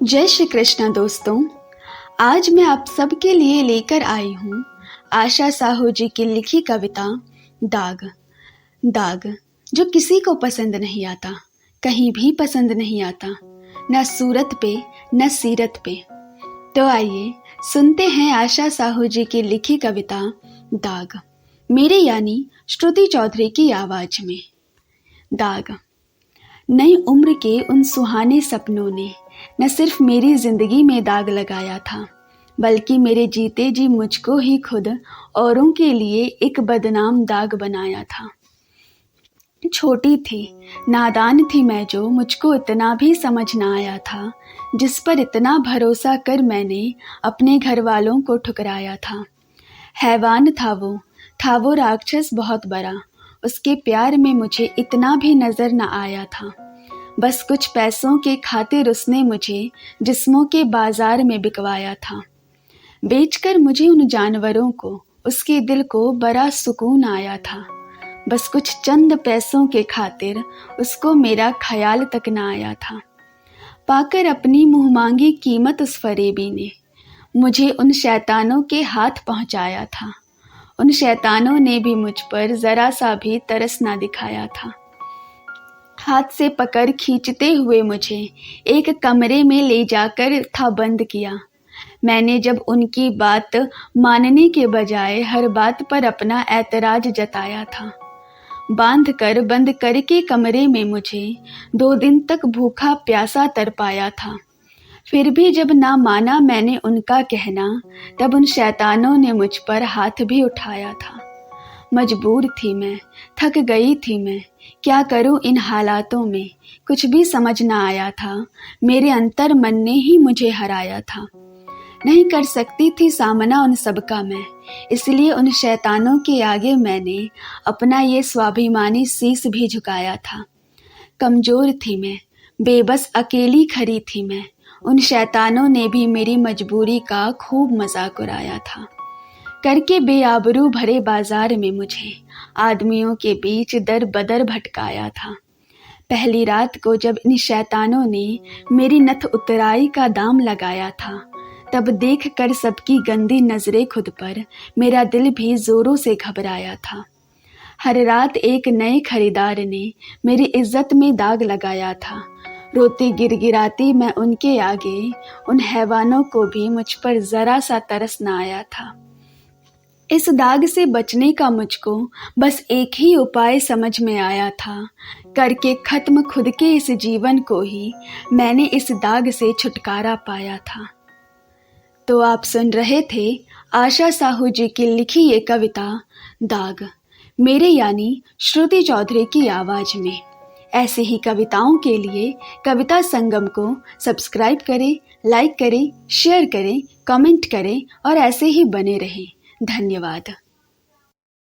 जय श्री कृष्ण दोस्तों। आज मैं आप सबके लिए लेकर आई हूँ आशा साहू जी की लिखी कविता दाग। दाग जो किसी को पसंद नहीं आता, कहीं भी पसंद नहीं आता, न सूरत पे न सीरत पे। तो आइए सुनते हैं आशा साहू जी की लिखी कविता दाग, मेरे यानी श्रुति चौधरी की आवाज में। दाग। नई उम्र के उन सुहाने सपनों ने न सिर्फ मेरी जिंदगी में दाग लगाया था, बल्कि मेरे जीते जी मुझको ही खुद औरों के लिए एक बदनाम दाग बनाया था। छोटी थी, नादान थी मैं, जो मुझको इतना भी समझ ना आया था, जिस पर इतना भरोसा कर मैंने अपने घर वालों को ठुकराया था। हैवान था वो राक्षस बहुत बड़ा, उसके प्यार में मुझे इतना भी नजर न आया था। बस कुछ पैसों के खातिर उसने मुझे जिस्मों के बाजार में बिकवाया था। बेचकर मुझे उन जानवरों को उसके दिल को बड़ा सुकून आया था। बस कुछ चंद पैसों के खातिर उसको मेरा ख्याल तक न आया था। पाकर अपनी मुंहमांगी कीमत उस फरेबी ने मुझे उन शैतानों के हाथ पहुंचाया था। उन शैतानों ने भी मुझ पर जरा सा भी तरस ना दिखाया था। हाथ से पकड़ खींचते हुए मुझे एक कमरे में ले जाकर था बंद किया। मैंने जब उनकी बात मानने के बजाय हर बात पर अपना ऐतराज जताया था। बंद करके कमरे में मुझे 2 दिन तक भूखा प्यासा तरपाया था। फिर भी जब ना माना मैंने उनका कहना, तब उन शैतानों ने मुझ पर हाथ भी उठाया था। मजबूर थी मैं, थक गई थी मैं, क्या करूं इन हालातों में, कुछ भी समझ ना आया था। मेरे अंतर मन ने ही मुझे हराया था। नहीं कर सकती थी सामना उन सबका मैं, इसलिए उन शैतानों के आगे मैंने अपना ये स्वाभिमानी शीश भी झुकाया था। कमजोर थी मैं, बेबस अकेली खड़ी थी मैं, उन शैतानों ने भी मेरी मजबूरी का खूब मजाक उड़ाया था। करके बेआबरू भरे बाजार में मुझे आदमियों के बीच दर बदर भटकाया था। पहली रात को जब इन शैतानों ने मेरी नथ उतराई का दाम लगाया था, तब देख कर सबकी गंदी नजरें खुद पर मेरा दिल भी जोरों से घबराया था। हर रात एक नए खरीदार ने मेरी इज्जत में दाग लगाया था। रोती गिड़गिड़ाती मैं उनके आगे, उन हैवानों को भी मुझ पर जरा सा तरस न आया था। इस दाग से बचने का मुझको बस एक ही उपाय समझ में आया था। करके खत्म खुद के इस जीवन को ही मैंने इस दाग से छुटकारा पाया था। तो आप सुन रहे थे आशा साहू जी की लिखी ये कविता दाग, मेरे यानी श्रुति चौधरी की आवाज में। ऐसे ही कविताओं के लिए कविता संगम को सब्सक्राइब करें, लाइक करें, शेयर करें, कमेंट करें और ऐसे ही बने रहें। धन्यवाद।